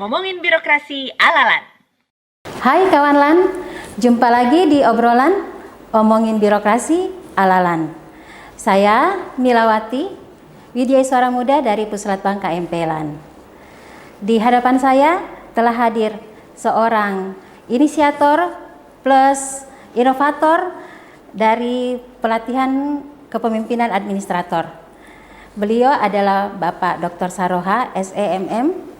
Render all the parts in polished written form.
ngomongin birokrasi ala-lan. Hai kawan LAN, jumpa lagi di obrolan Omongin Birokrasi ala-lan. Saya Milawati, Widyaswara Muda dari Puslatbang KMP LAN. Di hadapan saya telah hadir seorang inisiator plus inovator dari pelatihan kepemimpinan administrator. Beliau adalah Bapak Dr. Saroha, SEMM.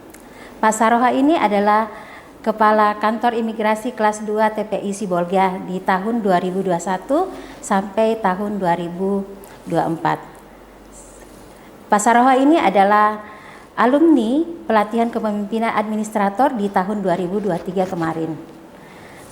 Pak Saroha ini adalah Kepala Kantor Imigrasi Kelas 2 TPI Sibolga di tahun 2021 sampai tahun 2024. Pak Saroha ini adalah alumni pelatihan kepemimpinan administrator di tahun 2023 kemarin.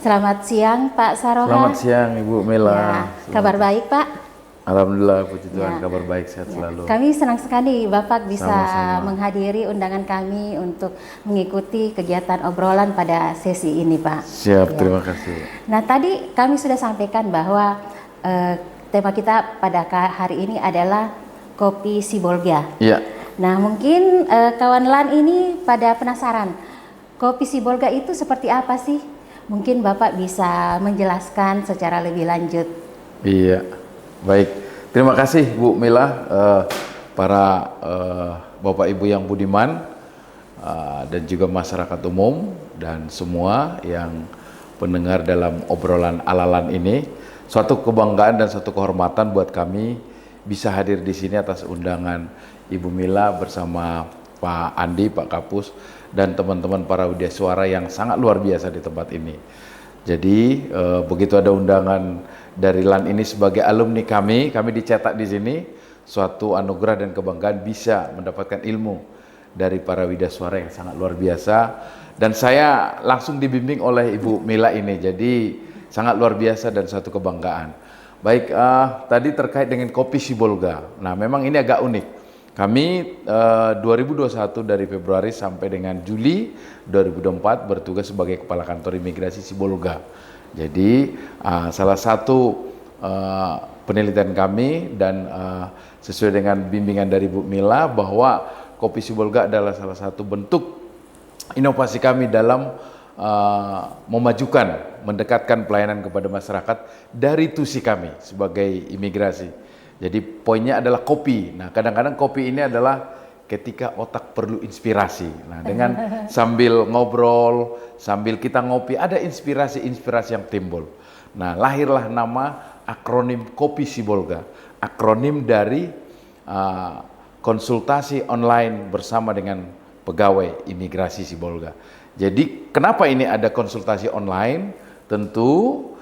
Selamat siang Pak Saroha. Selamat siang Ibu Mela. Ya, kabar baik Pak? Alhamdulillah, puji Tuhan, Ya. kabar baik, sehat selalu. Kami senang sekali Bapak bisa Sama-sama. menghadiri undangan kami untuk mengikuti kegiatan obrolan pada sesi ini Pak. Siap, Ya. terima kasih. Nah tadi kami sudah sampaikan bahwa tema kita pada hari ini adalah kopi Sibolga. Iya. Nah mungkin kawan LAN ini pada penasaran, kopi Sibolga itu seperti apa sih? Mungkin Bapak bisa menjelaskan secara lebih lanjut. Iya. Baik, terima kasih Bu Mela, para Bapak Ibu yang budiman, dan juga masyarakat umum dan semua yang pendengar dalam obrolan ala-lan ini. Suatu kebanggaan dan suatu kehormatan buat kami bisa hadir di sini atas undangan Ibu Mela bersama Pak Andi, Pak Kapus, dan teman-teman para widyaswara yang sangat luar biasa di tempat ini. Jadi begitu ada undangan dari LAN ini sebagai alumni kami dicetak di sini, suatu anugerah dan kebanggaan bisa mendapatkan ilmu dari para widyaswara yang sangat luar biasa, dan saya langsung dibimbing oleh Ibu Mela ini, jadi sangat luar biasa dan suatu kebanggaan. Baik, tadi terkait dengan kopi Sibolga. Nah, memang ini agak unik. Kami 2021 dari Februari sampai dengan Juli 2024 bertugas sebagai Kepala Kantor Imigrasi Sibolga. Jadi salah satu penelitian kami dan sesuai dengan bimbingan dari Bu Mela bahwa kopi Sibolga adalah salah satu bentuk inovasi kami dalam memajukan, mendekatkan pelayanan kepada masyarakat dari tusi kami sebagai imigrasi. Jadi poinnya adalah kopi. Nah, kadang-kadang kopi ini adalah ketika otak perlu inspirasi. Nah, dengan sambil ngobrol, sambil kita ngopi, ada inspirasi-inspirasi yang timbul. Nah, lahirlah nama akronim Kopi Sibolga. Akronim dari konsultasi online bersama dengan pegawai imigrasi Sibolga. Jadi, kenapa ini ada konsultasi online? Tentu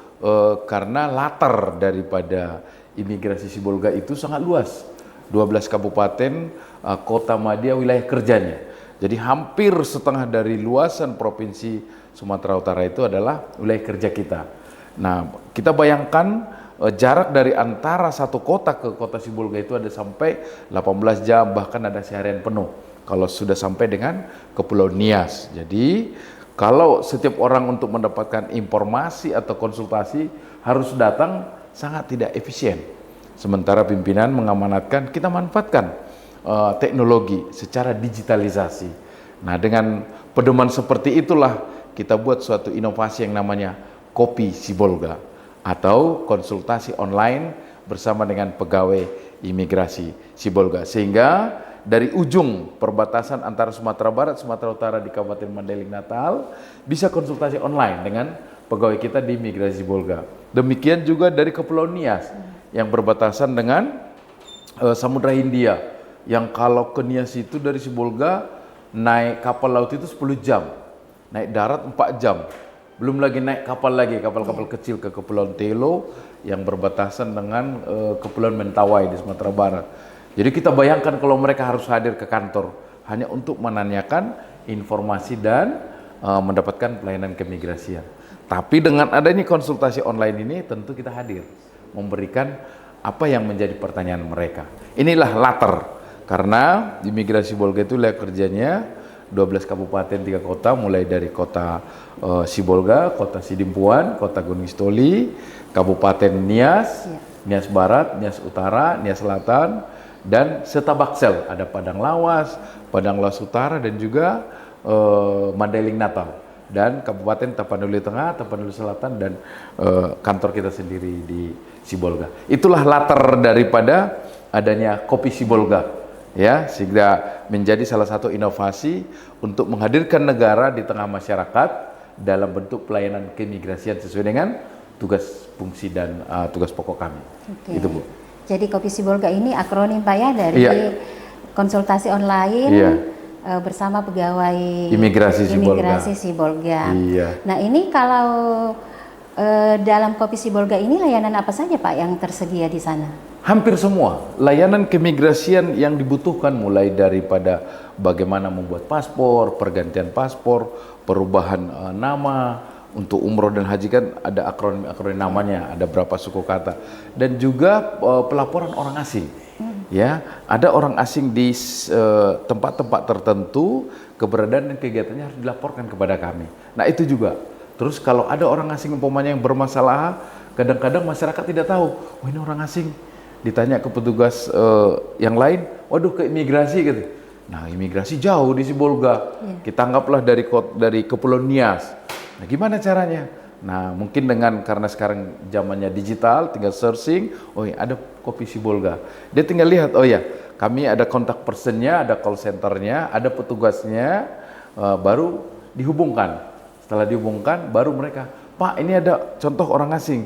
karena latar daripada imigrasi Sibolga itu sangat luas, 12 kabupaten, kota madya, wilayah kerjanya. Jadi hampir setengah dari luasan provinsi Sumatera Utara itu adalah wilayah kerja kita. Nah, kita bayangkan jarak dari antara satu kota ke kota Sibolga itu ada sampai 18 jam, bahkan ada seharian penuh kalau sudah sampai dengan ke Pulau Nias. Jadi kalau setiap orang untuk mendapatkan informasi atau konsultasi harus datang, sangat tidak efisien. Sementara pimpinan mengamanatkan, kita manfaatkan teknologi secara digitalisasi. Nah, dengan pedoman seperti itulah kita buat suatu inovasi yang namanya Kopi Sibolga atau konsultasi online bersama dengan pegawai imigrasi Sibolga. Sehingga dari ujung perbatasan antara Sumatera Barat, Sumatera Utara di Kabupaten Mandailing Natal bisa konsultasi online dengan pegawai kita di imigrasi Sibolga. Demikian juga dari Kepulauan Nias yang berbatasan dengan Samudra Hindia, yang kalau ke Nias itu dari Sibolga naik kapal laut itu 10 jam, naik darat 4 jam, belum lagi naik kapal kapal kecil ke Kepulauan Telo yang berbatasan dengan Kepulauan Mentawai di Sumatera Barat. Jadi kita bayangkan kalau mereka harus hadir ke kantor hanya untuk menanyakan informasi dan mendapatkan pelayanan keimigrasian. Tapi dengan adanya konsultasi online ini tentu kita hadir memberikan apa yang menjadi pertanyaan mereka. Inilah latar, karena imigrasi Sibolga itu wilayah kerjanya 12 kabupaten, 3 kota, mulai dari kota Sibolga, kota Sidimpuan, kota Gunung Sitoli, Kabupaten Nias, Nias Barat, Nias Utara, Nias Selatan, dan serta Baksel. Ada Padang Lawas Utara, dan juga Mandailing Natal, dan Kabupaten Tapanuli Tengah, Tapanuli Selatan, dan kantor kita sendiri di Sibolga. Itulah latar daripada adanya Kopi Sibolga, ya, sehingga menjadi salah satu inovasi untuk menghadirkan negara di tengah masyarakat dalam bentuk pelayanan keimigrasian sesuai dengan tugas fungsi dan tugas pokok kami. Oke. Itu, Bu. Jadi Kopi Sibolga ini akronim Pak ya dari Iya. konsultasi online Iya. Bersama pegawai Imigrasi Sibolga. Imigrasi Sibolga. Iya. Nah ini kalau dalam Kopi Sibolga ini layanan apa saja Pak yang tersedia di sana? Hampir semua layanan keimigrasian yang dibutuhkan, mulai daripada bagaimana membuat paspor, pergantian paspor, perubahan nama. Untuk umroh dan haji kan ada akronim namanya, ada berapa suku kata, dan juga pelaporan orang asing. Ya, ada orang asing di tempat-tempat tertentu, keberadaan dan kegiatannya harus dilaporkan kepada kami. Nah itu juga. Terus kalau ada orang asing umpamanya yang bermasalah, kadang-kadang masyarakat tidak tahu, oh ini orang asing. Ditanya ke petugas yang lain, waduh ke imigrasi gitu. Nah imigrasi jauh di Sibolga. Kita anggaplah dari Kepulauan Nias. Nah, gimana caranya? Nah, mungkin karena sekarang zamannya digital, tinggal searching, oh ya ada Kopi Sibolga. Dia tinggal lihat, oh ya, kami ada kontak personnya, ada call centernya, ada petugasnya, baru dihubungkan. Setelah dihubungkan, baru mereka, Pak, ini ada contoh orang asing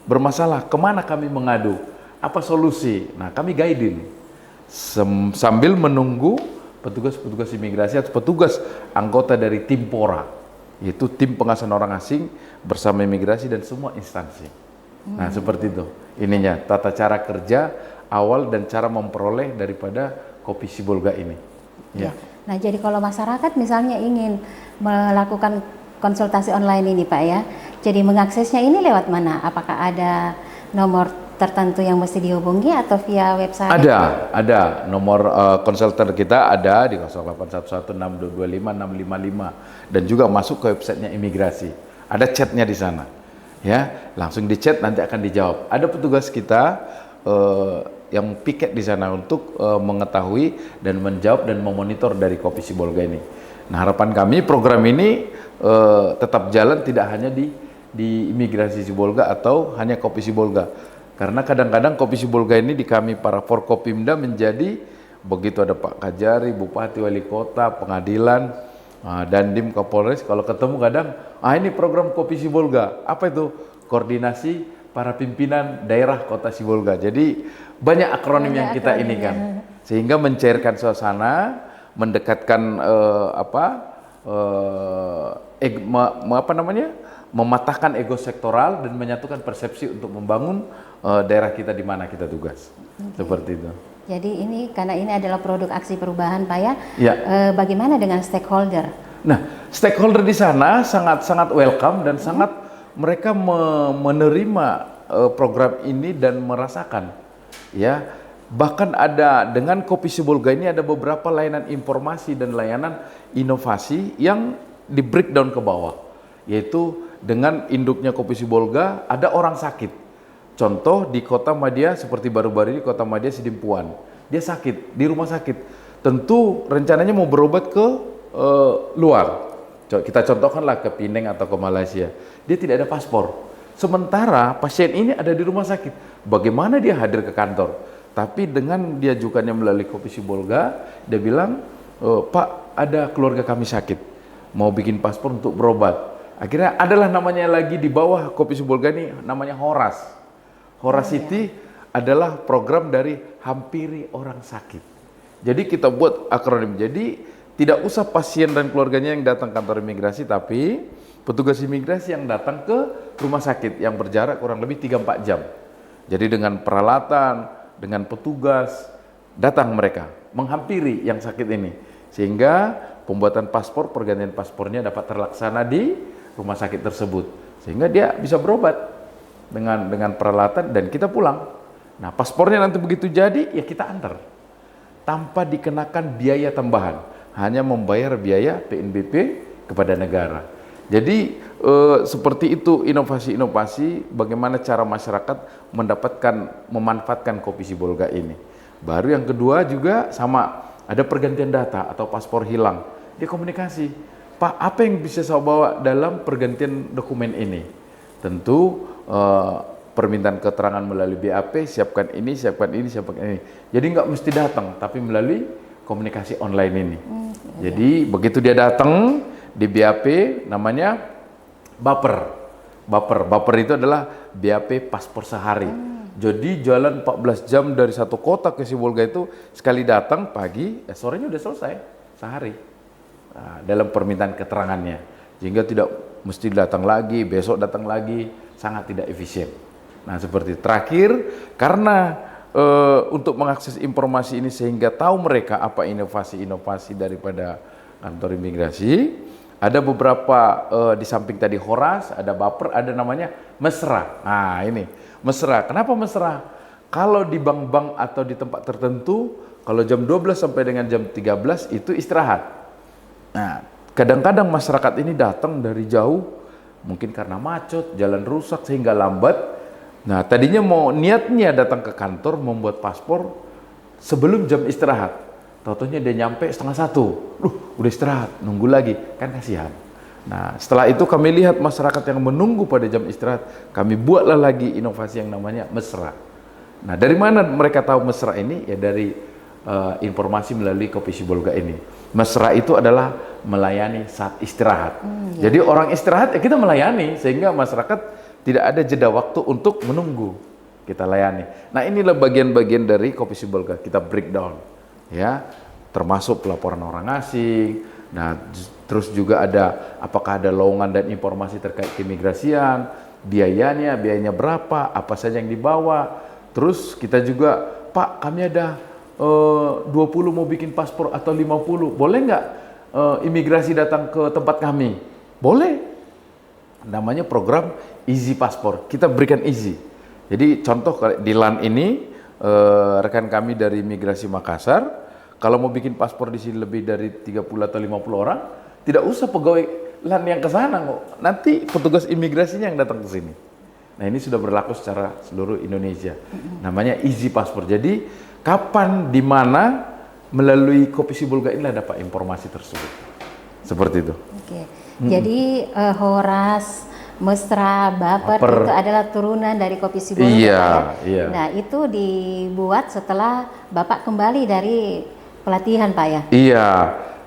bermasalah, kemana kami mengadu? Apa solusi? Nah, kami guide sambil menunggu petugas-petugas imigrasi atau petugas anggota dari tim PORA, yaitu tim pengawasan orang asing bersama imigrasi dan semua instansi. Nah seperti itu ininya tata cara kerja awal dan cara memperoleh daripada Kopi Sibolga ini. Ya. Nah jadi kalau masyarakat misalnya ingin melakukan konsultasi online ini Pak ya, jadi mengaksesnya ini lewat mana? Apakah ada nomor tertentu yang mesti dihubungi atau via website? Ada nomor konsultan kita ada di 081162256555 dan juga masuk ke websitenya imigrasi. Ada chatnya di sana, ya langsung di chat nanti akan dijawab. Ada petugas kita yang piket di sana untuk mengetahui dan menjawab dan memonitor dari Kopi Sibolga ini. Nah harapan kami program ini tetap jalan tidak hanya di imigrasi Sibolga atau hanya Kopi Sibolga. Karena kadang-kadang Kopi Sibolga ini di kami para Forkopimda menjadi begitu ada Pak Kajari, Bupati, Wali Kota, Pengadilan, Dandim, Kapolres, kalau ketemu kadang, ini program Kopi Sibolga. Apa itu? Koordinasi para pimpinan daerah Kota Sibolga. Jadi banyak akronim yang kita ini kan, sehingga mencairkan suasana, mendekatkan mematahkan ego sektoral dan menyatukan persepsi untuk membangun daerah kita di mana kita tugas. Seperti itu. Jadi ini karena ini adalah produk aksi perubahan Pak ya. Ya. Bagaimana dengan stakeholder? Nah, stakeholder di sana sangat welcome dan sangat mereka menerima program ini dan merasakan, ya. Bahkan ada dengan Kopi Sibolga ini ada beberapa layanan informasi dan layanan inovasi yang di breakdown ke bawah, yaitu dengan induknya Kopi Sibolga ada orang sakit. Contoh di Kota Madia seperti baru-baru ini Kota Madia Sidimpuan, dia sakit di rumah sakit. Tentu rencananya mau berobat ke luar. Kita contohkanlah ke Pineng atau ke Malaysia. Dia tidak ada paspor. Sementara pasien ini ada di rumah sakit. Bagaimana dia hadir ke kantor? Tapi dengan diajukannya melalui Kopi Sibolga, dia bilang, Pak, ada keluarga kami sakit, mau bikin paspor untuk berobat. Akhirnya adalah namanya lagi di bawah Kopi Sibolga ini, namanya Horas. Horas City adalah program dari Hampiri Orang Sakit. Jadi kita buat akronim. Jadi tidak usah pasien dan keluarganya yang datang kantor imigrasi, tapi petugas imigrasi yang datang ke rumah sakit yang berjarak kurang lebih 3-4 jam. Jadi dengan peralatan, dengan petugas, datang mereka menghampiri yang sakit ini. Sehingga pembuatan paspor, pergantian paspornya dapat terlaksana di rumah sakit tersebut. Sehingga dia bisa berobat dengan peralatan dan kita pulang. Nah paspornya nanti begitu jadi, ya kita antar. Tanpa dikenakan biaya tambahan. Hanya membayar biaya PNBP kepada negara. Jadi seperti itu inovasi-inovasi bagaimana cara masyarakat memanfaatkan Kopi Sibolga ini. Baru yang kedua juga sama, ada pergantian data atau paspor hilang. dia komunikasi. Pak, apa yang bisa saya bawa dalam pergantian dokumen ini? Tentu permintaan keterangan melalui BAP, siapkan ini, siapkan ini, siapkan ini. Jadi nggak mesti datang, tapi melalui komunikasi online ini. Jadi begitu dia datang di BAP, namanya baper. Baper itu adalah BAP paspor sehari. Jadi jalan 14 jam dari satu kota ke Sibolga itu sekali datang pagi, sorenya udah selesai sehari. Nah, dalam permintaan keterangannya, sehingga tidak mesti datang lagi, besok datang lagi, sangat tidak efisien. Nah seperti terakhir, karena untuk mengakses informasi ini sehingga tahu mereka apa inovasi-inovasi daripada kantor imigrasi, ada beberapa di samping tadi Horas, ada Baper, ada namanya Mesra. Nah ini Mesra, kenapa Mesra? Kalau di bank-bank atau di tempat tertentu, kalau jam 12 sampai dengan jam 13 itu istirahat. Nah, kadang-kadang masyarakat ini datang dari jauh, mungkin karena macet, jalan rusak sehingga lambat. Nah, tadinya mau niatnya datang ke kantor membuat paspor sebelum jam istirahat. Tahu-tahunya dia nyampe 12:30. Udah istirahat, nunggu lagi, kan kasihan. Nah, setelah itu kami lihat masyarakat yang menunggu pada jam istirahat, kami buatlah lagi inovasi yang namanya Mesra. Nah, dari mana mereka tahu Mesra ini? Ya dari informasi melalui Kopi Sibolga ini. Mesra itu adalah melayani saat istirahat. Jadi orang istirahat ya kita melayani sehingga masyarakat tidak ada jeda waktu untuk menunggu. Kita layani. Nah, inilah bagian-bagian dari Kopi Sibolga, kita breakdown ya, termasuk pelaporan orang asing. Nah, terus juga ada apakah ada lowongan dan informasi terkait keimigrasian, biayanya berapa, apa saja yang dibawa. Terus kita juga, Pak, kami ada 20 mau bikin paspor atau 50, boleh nggak imigrasi datang ke tempat kami? Boleh. Namanya program Easy Paspor. Kita berikan easy. Jadi contoh di LAN ini rekan kami dari Imigrasi Makassar, kalau mau bikin paspor di sini lebih dari 30 atau 50 orang, tidak usah pegawai LAN yang ke sana kok. Nanti petugas imigrasinya yang datang ke sini. Nah, ini sudah berlaku secara seluruh Indonesia. Namanya Easy Paspor. Jadi kapan, di mana, melalui Kopi Sibolga inilah dapat informasi tersebut. Seperti itu. Oke. Jadi Horas, Mesra, Baper itu adalah turunan dari Kopi Sibolga. Iya, iya. Nah, itu dibuat setelah Bapak kembali dari pelatihan, Pak ya? Iya.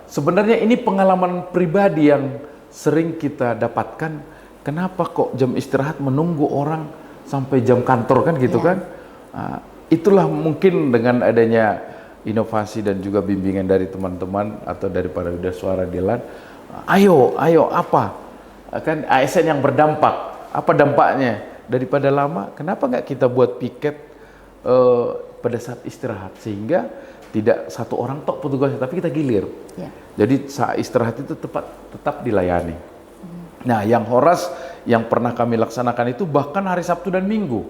Sebenarnya ini pengalaman pribadi yang sering kita dapatkan. Kenapa kok jam istirahat menunggu orang sampai jam kantor kan gitu kan? Nah, itulah mungkin dengan adanya inovasi dan juga bimbingan dari teman-teman atau dari para suara di LAN, ayo apa? Kan ASN yang berdampak, apa dampaknya? Daripada lama, kenapa nggak kita buat piket pada saat istirahat, sehingga tidak satu orang tok petugasnya, tapi kita gilir. Jadi saat istirahat itu tetap dilayani. Nah, yang Horas yang pernah kami laksanakan itu bahkan hari Sabtu dan Minggu.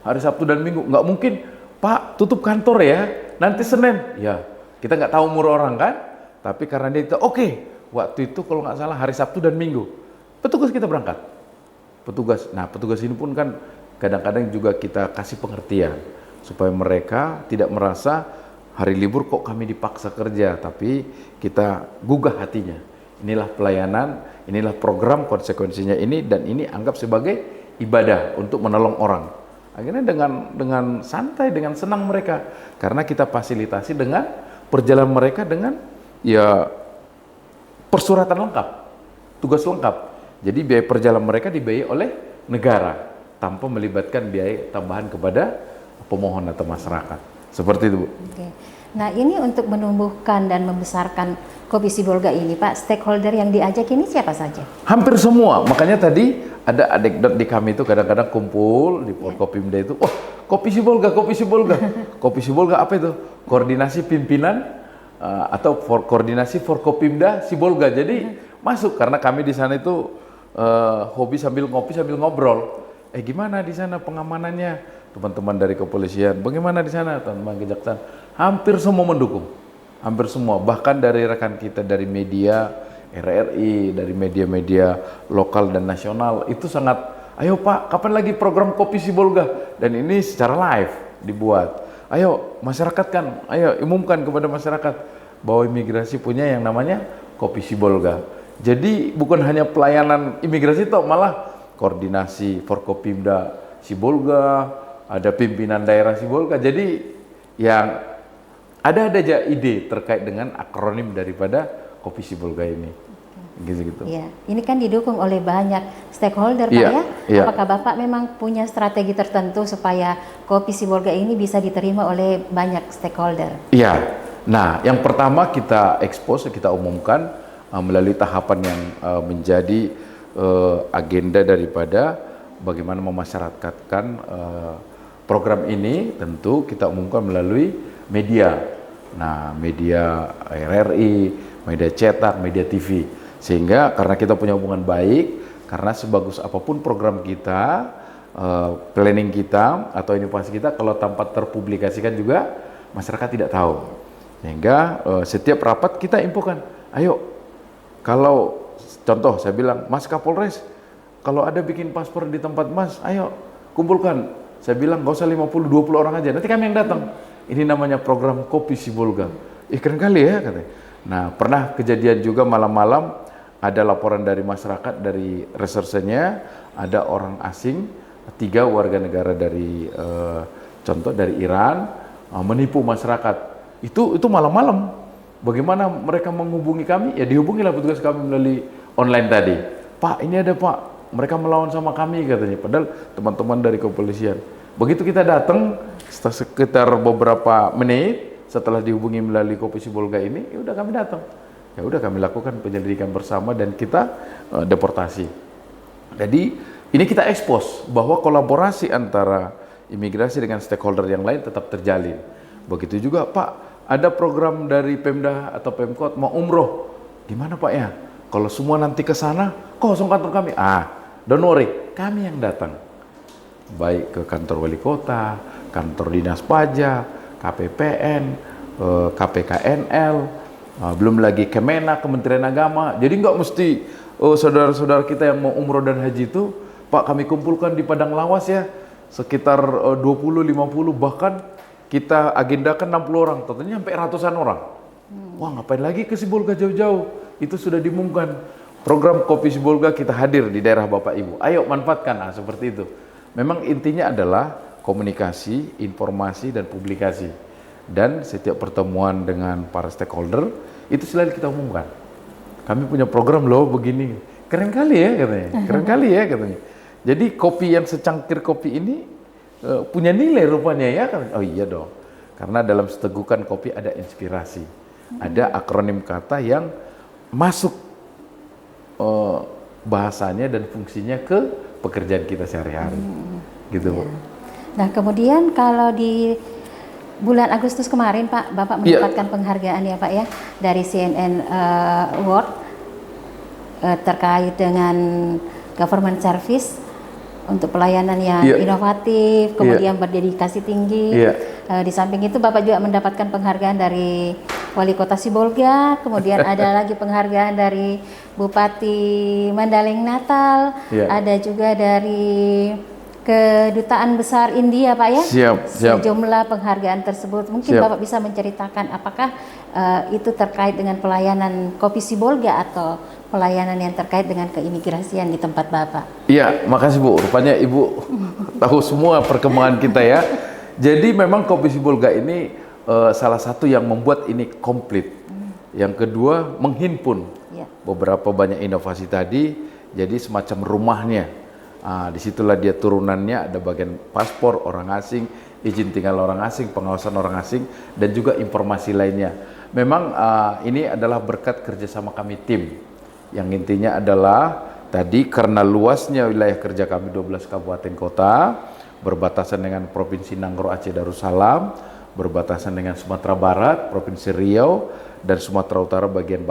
Hari Sabtu dan Minggu, nggak mungkin, Pak, tutup kantor ya, nanti Senin. Ya, kita nggak tahu umur orang kan, tapi karena dia itu, oke, waktu itu kalau nggak salah hari Sabtu dan Minggu, petugas kita berangkat. Petugas ini pun kan kadang-kadang juga kita kasih pengertian, supaya mereka tidak merasa hari libur kok kami dipaksa kerja, tapi kita gugah hatinya. Inilah pelayanan, inilah program, konsekuensinya ini, dan ini anggap sebagai ibadah untuk menolong orang. Akhirnya dengan santai, dengan senang mereka, karena kita fasilitasi dengan perjalanan mereka dengan ya persuratan lengkap, tugas lengkap. Jadi biaya perjalanan mereka dibiayai oleh negara tanpa melibatkan biaya tambahan kepada pemohon atau masyarakat. Seperti itu, Bu. Oke. Nah, ini untuk menumbuhkan dan membesarkan Kopi Sibolga ini, Pak, stakeholder yang diajak ini siapa saja? Hampir semua. Makanya tadi ada anekdot di kami itu kadang-kadang kumpul di Forkopimda itu, oh, Kopi Sibolga. Kopi Sibolga apa itu? Koordinasi pimpinan atau koordinasi Forkopimda Sibolga. Jadi masuk karena kami di sana itu hobi sambil ngopi sambil ngobrol. Gimana di sana pengamanannya? Teman-teman dari kepolisian, bagaimana di sana? Teman-teman kejaksaan, hampir semua mendukung. Hampir semua, bahkan dari rekan kita dari media RRI, dari media-media lokal dan nasional, itu sangat, ayo Pak, kapan lagi program Kopi Sibolga? Dan ini secara live dibuat. Ayo masyarakat kan, ayo umumkan kepada masyarakat bahwa imigrasi punya yang namanya Kopi Sibolga. Jadi bukan hanya pelayanan imigrasi toh, malah koordinasi Forkopimda Sibolga, ada pimpinan daerah Sibolga. Jadi yang ada aja ide terkait dengan akronim daripada Kopi Sibolga ini. Gitu-gitu. Ya, ini kan didukung oleh banyak stakeholder Pak Iya, ya. iya. Apakah Bapak memang punya strategi tertentu supaya Kopi Sibolga ini bisa diterima oleh banyak stakeholder? Iya. Nah, yang pertama kita expose, kita umumkan melalui tahapan yang menjadi agenda daripada bagaimana memasyarakatkan program ini. Tentu kita umumkan melalui media. Nah, media RRI, media cetak, media TV. Sehingga karena kita punya hubungan baik, karena sebagus apapun program kita, planning kita atau inovasi kita, kalau tanpa terpublikasikan juga masyarakat tidak tahu. Sehingga setiap rapat kita infokan, ayo kalau contoh saya bilang, Mas Kapolres, kalau ada bikin paspor di tempat Mas, ayo kumpulkan. Saya bilang gak usah 50-20 orang aja, nanti kami yang datang. Ini namanya program Kopi Sibolga. Keren kali ya katanya. Nah, pernah kejadian juga malam-malam ada laporan dari masyarakat, dari resersenya, ada orang asing, 3 warga negara dari contoh dari Iran menipu masyarakat. Itu malam-malam. Bagaimana mereka menghubungi kami? Ya dihubungilah petugas kami melalui online tadi. Pak, ini ada Pak, mereka melawan sama kami katanya. Padahal teman-teman dari kepolisian. Begitu kita datang, sekitar beberapa menit setelah dihubungi melalui Kopi Sibolga ini, ya udah kami datang. Ya udah kami lakukan penyelidikan bersama dan kita deportasi. Jadi ini kita expose bahwa kolaborasi antara imigrasi dengan stakeholder yang lain tetap terjalin. Begitu juga Pak, ada program dari Pemda atau Pemkot mau umroh. Gimana Pak ya? Kalau semua nanti ke sana, kosong kantor kami. Don't worry, kami yang datang. Baik ke kantor wali kota, kantor dinas pajak, KPPN, KPKNL, belum lagi Kemenak, Kementerian Agama. Jadi nggak mesti saudara-saudara kita yang mau umroh dan haji itu, Pak kami kumpulkan di Padang Lawas ya, sekitar 20-50, bahkan kita agendakan 60 orang, tentunya sampai ratusan orang. Wah ngapain lagi ke Sibolga jauh-jauh, itu sudah diumumkan. Program Kopi Sibolga kita hadir di daerah Bapak Ibu, ayo manfaatkan, seperti itu. Memang intinya adalah komunikasi, informasi, dan publikasi. Dan setiap pertemuan dengan para stakeholder itu selalu kita umumkan. Kami punya program loh begini, keren kali ya katanya, keren kali ya katanya. Jadi kopi yang secangkir kopi ini punya nilai rupanya ya kan? Oh iya dong, karena dalam setegukan kopi ada inspirasi, ada akronim kata yang masuk bahasanya dan fungsinya ke pekerjaan kita sehari-hari, gitu. Ya. Nah kemudian kalau di bulan Agustus kemarin Pak, Bapak mendapatkan penghargaan ya Pak ya dari CNN Award terkait dengan government service untuk pelayanan yang inovatif, kemudian berdedikasi tinggi. Di samping itu Bapak juga mendapatkan penghargaan dari Wali Kota Sibolga, kemudian ada lagi penghargaan dari Bupati Mandailing Natal, ada juga dari Kedutaan Besar India Pak ya. Siap. Sejumlah penghargaan tersebut. Mungkin Bapak bisa menceritakan apakah itu terkait dengan pelayanan Kopi Sibolga atau pelayanan yang terkait dengan keimigrasian di tempat Bapak. Iya, makasih Bu. Rupanya Ibu tahu semua perkembangan kita ya. Jadi memang Kopi Sibolga ini salah satu yang membuat ini komplit. Yang kedua menghimpun beberapa banyak inovasi tadi, jadi semacam rumahnya. Disitulah dia turunannya, ada bagian paspor orang asing, izin tinggal orang asing, pengawasan orang asing, dan juga informasi lainnya. Memang ini adalah berkat kerjasama kami tim, yang intinya adalah tadi karena luasnya wilayah kerja kami 12 kabupaten kota, berbatasan dengan Provinsi Nanggro Aceh Darussalam, berbatasan dengan Sumatera Barat, Provinsi Riau, dan Sumatera Utara bagian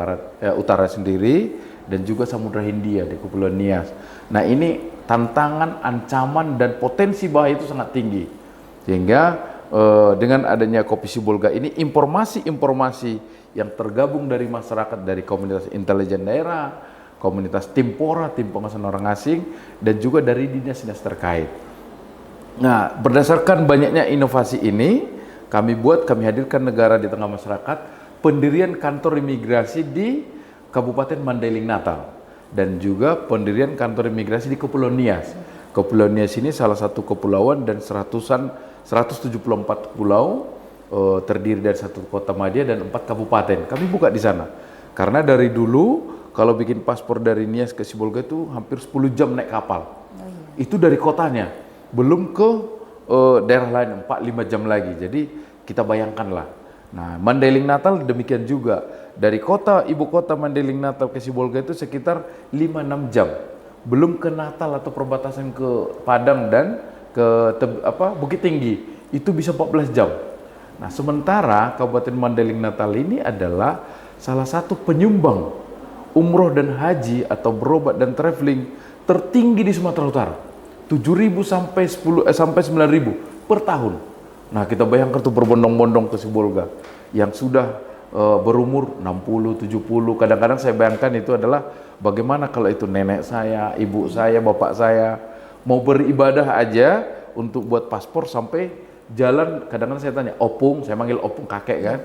utara sendiri, dan juga Samudra Hindia di Kepulauan Nias. Nah ini tantangan, ancaman, dan potensi bahaya itu sangat tinggi. Sehingga dengan adanya Kopi Sibolga ini, informasi-informasi yang tergabung dari masyarakat, dari komunitas intelijen daerah, komunitas Timpora, tim pengawasan orang asing, dan juga dari dinas-dinas terkait. Nah, berdasarkan banyaknya inovasi ini, kami hadirkan negara di tengah masyarakat, pendirian kantor imigrasi di Kabupaten Mandailing Natal dan juga pendirian kantor imigrasi di Kepulauan Nias. Kepulauan Nias ini salah satu kepulauan dan 174 pulau, terdiri dari 1 kota madya dan 4 kabupaten. Kami buka di sana. Karena dari dulu kalau bikin paspor dari Nias ke Sibolga itu hampir 10 jam naik kapal. Itu dari kotanya. Belum ke daerah lain 4-5 jam lagi. Jadi kita bayangkanlah. Nah, Mandailing Natal demikian juga. Dari ibu kota Mandailing Natal ke Sibolga itu sekitar 5-6 jam. Belum ke Natal atau perbatasan ke Padang dan ke Bukit Tinggi. Itu bisa 14 jam. Nah, sementara Kabupaten Mandailing Natal ini adalah salah satu penyumbang umroh dan haji atau berobat dan traveling tertinggi di Sumatera Utara. 7.000 sampai 9.000 per tahun. Nah, kita bayangkan tuh berbondong-bondong ke Sibolga yang sudah berumur 60, 70. Kadang-kadang saya bayangkan itu adalah bagaimana kalau itu nenek saya, ibu saya, bapak saya mau beribadah aja untuk buat paspor sampai jalan. Kadang-kadang saya tanya, opung, saya manggil opung kakek kan.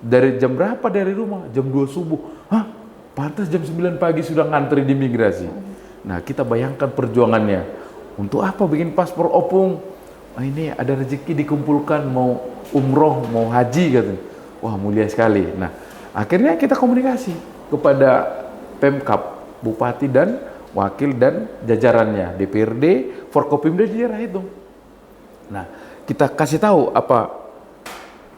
Dari jam berapa dari rumah? Jam 2 subuh. Hah? Pantas jam 9 pagi sudah ngantri di imigrasi. Nah, kita bayangkan perjuangannya. Untuk apa bikin paspor opung? Ini ada rezeki dikumpulkan, mau umroh, mau haji katanya. Wah, mulia sekali. Nah, akhirnya kita komunikasi kepada Pemkab, Bupati dan Wakil dan jajarannya, DPRD, Forkopimda di daerah itu. Nah, kita kasih tahu apa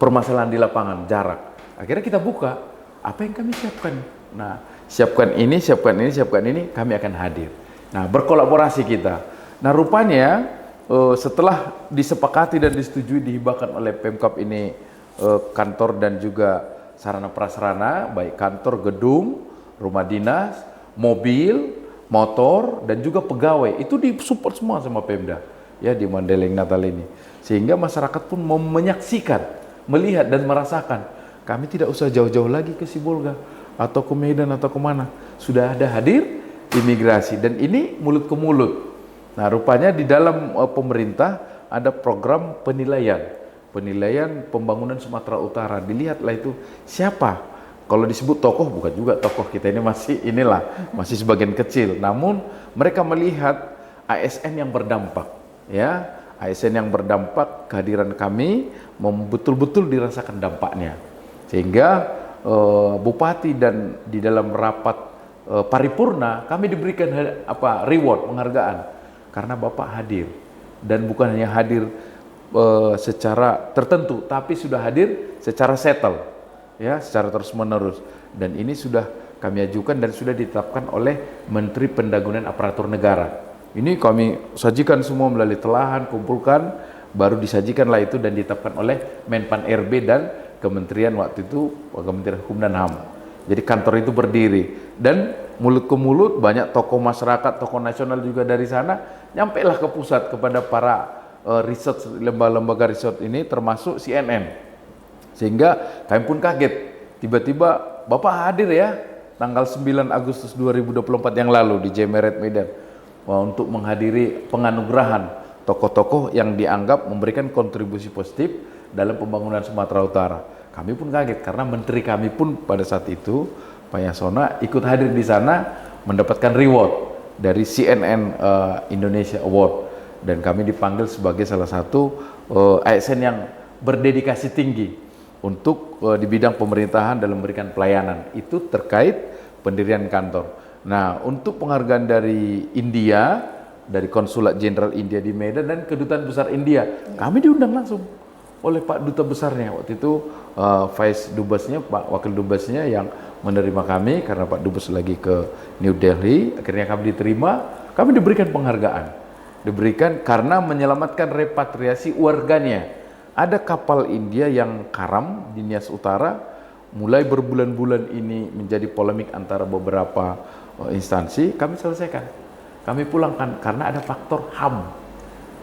permasalahan di lapangan, jarak. Akhirnya kita buka, apa yang kami siapkan. Nah, siapkan ini, kami akan hadir. Nah, berkolaborasi kita. Nah, rupanya setelah disepakati dan disetujui dihibahkan oleh Pemkab ini kantor dan juga sarana prasarana, baik kantor, gedung, rumah dinas, mobil, motor, dan juga pegawai, itu disupport semua sama Pemda ya di Mandailing Natal ini, sehingga masyarakat pun mau menyaksikan, melihat dan merasakan. Kami tidak usah jauh-jauh lagi ke Sibolga atau ke Medan atau kemana, sudah ada hadir imigrasi, dan ini mulut ke mulut. Nah, rupanya di dalam pemerintah ada program penilaian pembangunan Sumatera Utara. Dilihatlah itu siapa. Kalau disebut tokoh, bukan juga tokoh, kita ini masih sebagian kecil. Namun mereka melihat ASN yang berdampak, ya, ASN yang berdampak, kehadiran kami betul-betul dirasakan dampaknya. Sehingga Bupati dan di dalam rapat paripurna kami diberikan reward, penghargaan. Karena Bapak hadir, dan bukan hanya hadir secara tertentu, tapi sudah hadir secara settle, ya, secara terus-menerus. Dan ini sudah kami ajukan dan sudah ditetapkan oleh Menteri Pendagunan Aparatur Negara. Ini kami sajikan semua melalui telahan, kumpulkan, baru disajikanlah itu dan ditetapkan oleh Menpan RB dan Kementerian waktu itu, Kementerian Hukum dan HAM. Jadi kantor itu berdiri, dan mulut ke mulut banyak tokoh masyarakat, tokoh nasional juga dari sana nyampailah ke pusat kepada para research, lembaga riset ini termasuk CNN. Sehingga kami pun kaget, tiba-tiba Bapak hadir ya tanggal 9 Agustus 2024 yang lalu di Jemeret Medan untuk menghadiri penganugerahan tokoh-tokoh yang dianggap memberikan kontribusi positif dalam pembangunan Sumatera Utara. Kami pun kaget karena menteri kami pun pada saat itu, Pak Yasona, ikut hadir di sana mendapatkan reward dari CNN Indonesia Award, dan kami dipanggil sebagai salah satu ASN yang berdedikasi tinggi untuk di bidang pemerintahan dalam memberikan pelayanan. Itu terkait pendirian kantor. Nah, untuk penghargaan dari India, dari Konsulat Jenderal India di Medan dan Kedutaan Besar India, kami diundang langsung oleh Pak Duta Besarnya waktu itu, Vice Dubesnya, Pak Wakil Dubesnya yang menerima kami karena Pak Dubes lagi ke New Delhi. Akhirnya kami diterima, kami diberikan penghargaan, diberikan karena menyelamatkan repatriasi warganya. Ada kapal India yang karam di Nias Utara, mulai berbulan-bulan ini menjadi polemik antara beberapa instansi, kami selesaikan, kami pulangkan karena ada faktor HAM,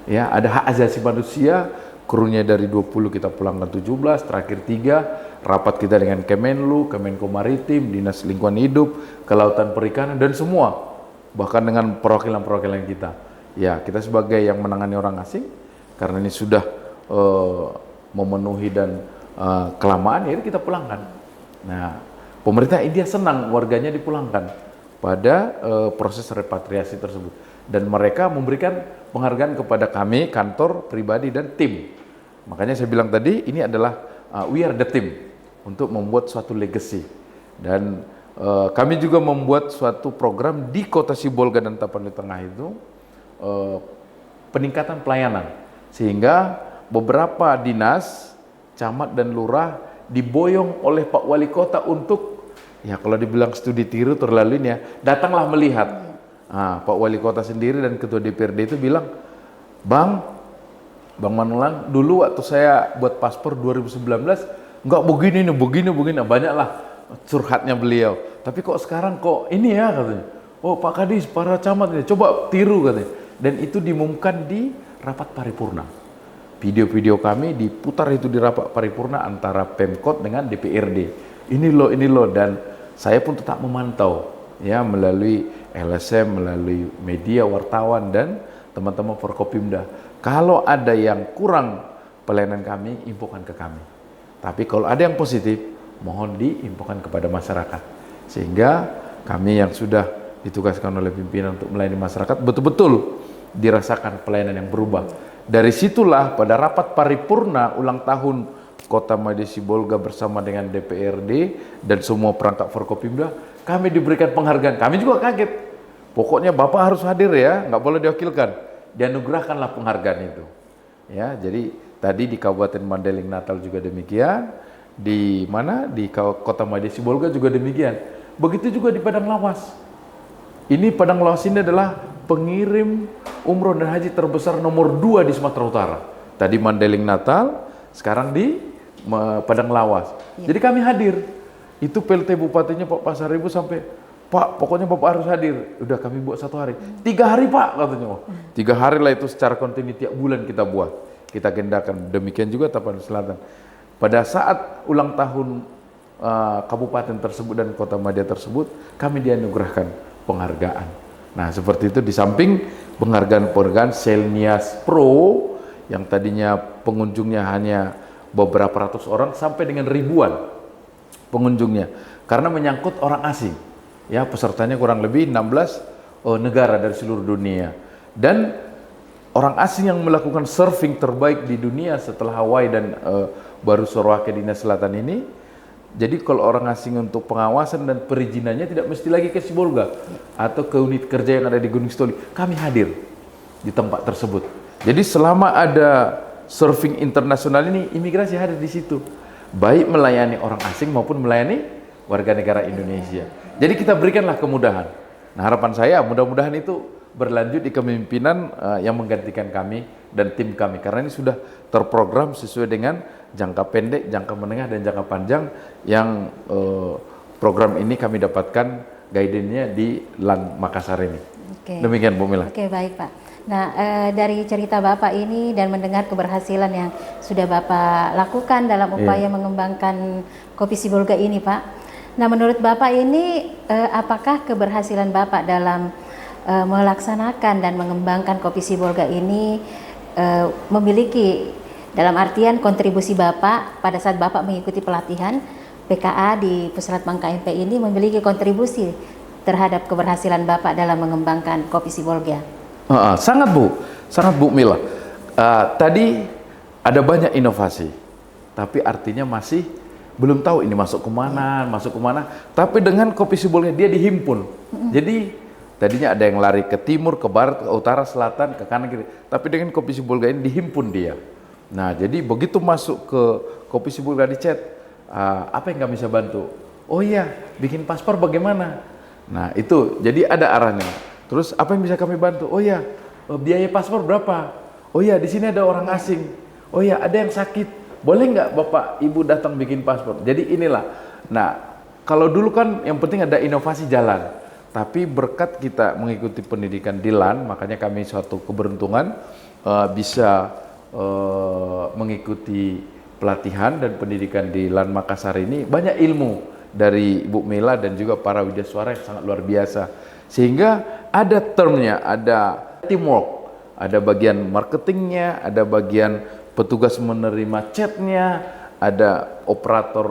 ya, ada hak asasi manusia. Krunya dari 20 kita pulangkan 17, terakhir 3, rapat kita dengan Kemenlu, Kemenko Maritim, Dinas Lingkungan Hidup, Kelautan Perikanan, dan semua, bahkan dengan perwakilan-perwakilan kita. Ya, kita sebagai yang menangani orang asing, karena ini sudah memenuhi dan kelamaan, ya kita pulangkan. Nah, pemerintah India senang warganya dipulangkan pada proses repatriasi tersebut. Dan mereka memberikan penghargaan kepada kami, kantor, pribadi, dan tim. Makanya saya bilang tadi, ini adalah we are the team untuk membuat suatu legacy. Dan kami juga membuat suatu program di Kota Sibolga dan Tapanuli Tengah itu, peningkatan pelayanan. Sehingga beberapa dinas, camat dan lurah diboyong oleh Pak Wali Kota untuk, ya kalau dibilang studi tiru terlalu ini ya, datanglah melihat. Pak Wali Kota sendiri dan Ketua DPRD itu bilang, Bang Manulang, dulu waktu saya buat paspor 2019, nggak begini nih, begini, banyaklah curhatnya beliau. Tapi kok sekarang kok ini ya katanya. Oh Pak Kadis, para camat ini, coba tiru katanya. Dan itu diumumkan di rapat paripurna. Video-video kami diputar itu di rapat paripurna antara Pemkot dengan DPRD. Ini loh, dan saya pun tetap memantau ya melalui LSM, melalui media, wartawan, dan teman-teman Forkopimda. Kalau ada yang kurang pelayanan kami, infokan ke kami. Tapi kalau ada yang positif, mohon diinfokan kepada masyarakat. Sehingga kami yang sudah ditugaskan oleh pimpinan untuk melayani masyarakat, betul-betul dirasakan pelayanan yang berubah. Dari situlah pada rapat paripurna ulang tahun Kota Madya Sibolga bersama dengan DPRD dan semua perangkat Forkopimda, kami diberikan penghargaan. Kami juga kaget. Pokoknya Bapak harus hadir ya, nggak boleh diwakilkan. Dianugerahkanlah penghargaan itu. Ya, jadi tadi di Kabupaten Mandailing Natal juga demikian, di mana di Kota Madya Sibolga juga demikian. Begitu juga di Padang Lawas. Ini Padang Lawas ini adalah pengirim umroh dan haji terbesar nomor 2 di Sumatera Utara. Tadi Mandailing Natal, sekarang di Padang Lawas. Jadi kami hadir. Itu PLT Bupatinya Pak Pasaribu sampai, Pak, pokoknya Bapak harus hadir. Udah kami buat 1 hari. 3 hari Pak, katanya. Oh, 3 hari lah itu secara kontinu tiap bulan kita buat. Kita agendakan. Demikian juga Tapanuli Selatan. Pada saat ulang tahun kabupaten tersebut dan Kota Madya tersebut, kami dianugerahkan penghargaan. Nah, seperti itu di samping penghargaan Selnias Pro yang tadinya pengunjungnya hanya beberapa ratus orang sampai dengan ribuan pengunjungnya. Karena menyangkut orang asing. Ya, pesertanya kurang lebih 16 negara dari seluruh dunia. Dan orang asing yang melakukan surfing terbaik di dunia setelah Hawaii dan baru Sorowake di Nia Selatan ini. Jadi kalau orang asing untuk pengawasan dan perizinannya tidak mesti lagi ke Sibolga atau ke unit kerja yang ada di Gunung Sitoli. Kami hadir di tempat tersebut. Jadi selama ada surfing internasional ini, imigrasi hadir di situ. Baik melayani orang asing maupun melayani warga negara Indonesia. Jadi kita berikanlah kemudahan. Nah, harapan saya mudah-mudahan itu berlanjut di kepemimpinan yang menggantikan kami dan tim kami. Karena ini sudah terprogram sesuai dengan jangka pendek, jangka menengah, dan jangka panjang yang program ini kami dapatkan guidance-nya di LAN Makassar ini. Oke. Demikian Bu Mila. Oke, baik Pak. Nah, dari cerita Bapak ini dan mendengar keberhasilan yang sudah Bapak lakukan dalam upaya mengembangkan Kopi Sibolga ini Pak. Nah, menurut Bapak ini apakah keberhasilan Bapak dalam melaksanakan dan mengembangkan Kopi Sibolga ini memiliki dalam artian kontribusi Bapak pada saat Bapak mengikuti pelatihan PKA di Pusat Bangka MP ini memiliki kontribusi terhadap keberhasilan Bapak dalam mengembangkan Kopi Sibolga? Sangat Bu Mila. Tadi ada banyak inovasi, tapi artinya masih belum tahu ini masuk kemana. Tapi dengan Kopi Sibolga dia dihimpun. Jadi tadinya ada yang lari ke timur, ke barat, ke utara, selatan, ke kanan, kiri. Tapi dengan Kopi Sibolga ini dihimpun dia. Nah, jadi begitu masuk ke Kopi Sibolga di chat, apa yang kami bisa bantu? Oh iya, bikin paspor bagaimana? Nah, itu jadi ada arahnya. Terus apa yang bisa kami bantu? Oh iya, biaya paspor berapa? Oh iya, di sini ada orang asing. Oh iya, ada yang sakit. Boleh nggak Bapak Ibu datang bikin paspor? Jadi inilah. Nah, kalau dulu kan yang penting ada inovasi jalan. Tapi berkat kita mengikuti pendidikan di LAN, makanya kami suatu keberuntungan bisa mengikuti pelatihan dan pendidikan di LAN Makassar ini. Banyak ilmu dari Ibu Mila dan juga para widyaswara yang sangat luar biasa. Sehingga ada termnya, ada teamwork, ada bagian marketingnya, ada bagian petugas menerima chatnya, ada operator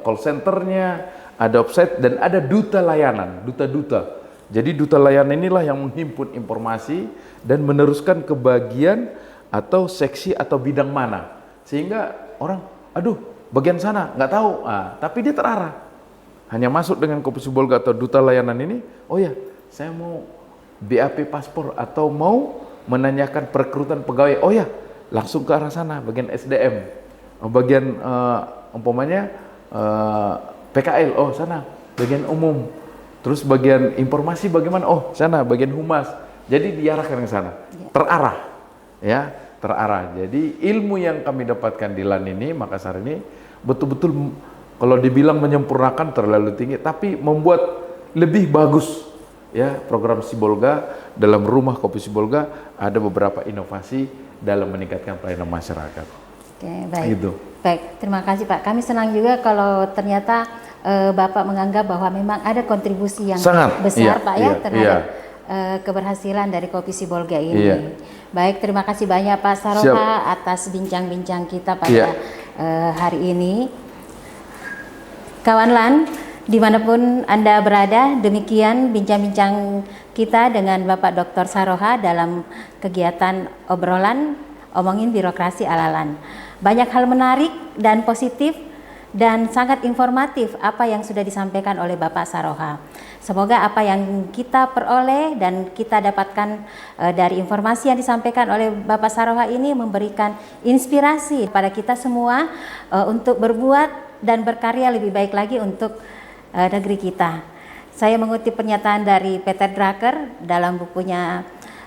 call centernya, ada offsite, dan ada duta layanan, duta-duta. Jadi duta layanan inilah yang menghimpun informasi dan meneruskan ke bagian atau seksi atau bidang mana. Sehingga orang, aduh bagian sana nggak tahu, tapi dia terarah. Hanya masuk dengan Kopi Sibolga atau duta layanan ini, oh ya saya mau BAP paspor atau mau menanyakan perekrutan pegawai, oh ya langsung ke arah sana, bagian SDM, bagian umpamanya PKL, oh sana, bagian umum, terus bagian informasi bagaimana, oh sana, bagian humas. Jadi diarahkan ke sana, terarah, ya, terarah. Jadi ilmu yang kami dapatkan di LAN ini, Makassar ini, betul-betul kalau dibilang menyempurnakan terlalu tinggi, tapi membuat lebih bagus, ya, program Sibolga. Dalam rumah Kopi Sibolga ada beberapa inovasi dalam meningkatkan pelayanan masyarakat. Oke, baik. Gitu. Baik, terima kasih Pak. Kami senang juga kalau ternyata Bapak menganggap bahwa memang ada kontribusi yang Sangat, besar, iya, Pak, iya, ya, terhadap iya. Keberhasilan dari Kopi Sibolga ini. Iya. Baik, terima kasih banyak Pak Saroha atas bincang-bincang kita pada hari ini. Kawan LAN, dimanapun Anda berada, demikian bincang-bincang kita dengan Bapak Dr. Saroha dalam kegiatan obrolan Omongin Birokrasi ala LAN. Banyak hal menarik dan positif dan sangat informatif apa yang sudah disampaikan oleh Bapak Saroha. Semoga apa yang kita peroleh dan kita dapatkan dari informasi yang disampaikan oleh Bapak Saroha ini memberikan inspirasi pada kita semua untuk berbuat dan berkarya lebih baik lagi untuk negeri kita. Saya mengutip pernyataan dari Peter Drucker dalam bukunya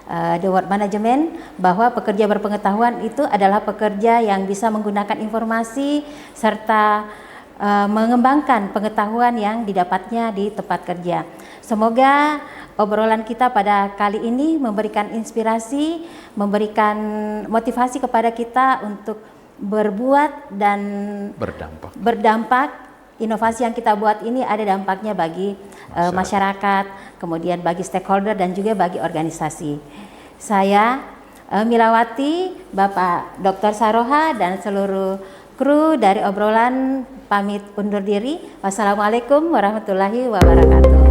The World Management, bahwa pekerja berpengetahuan itu adalah pekerja yang bisa menggunakan informasi serta mengembangkan pengetahuan yang didapatnya di tempat kerja. Semoga obrolan kita pada kali ini memberikan inspirasi, memberikan motivasi kepada kita untuk berbuat dan berdampak. Inovasi yang kita buat ini ada dampaknya bagi masyarakat, kemudian bagi stakeholder dan juga bagi organisasi. Saya Milawati, Bapak Dr. Saroha dan seluruh kru dari obrolan pamit undur diri. Wassalamualaikum warahmatullahi wabarakatuh.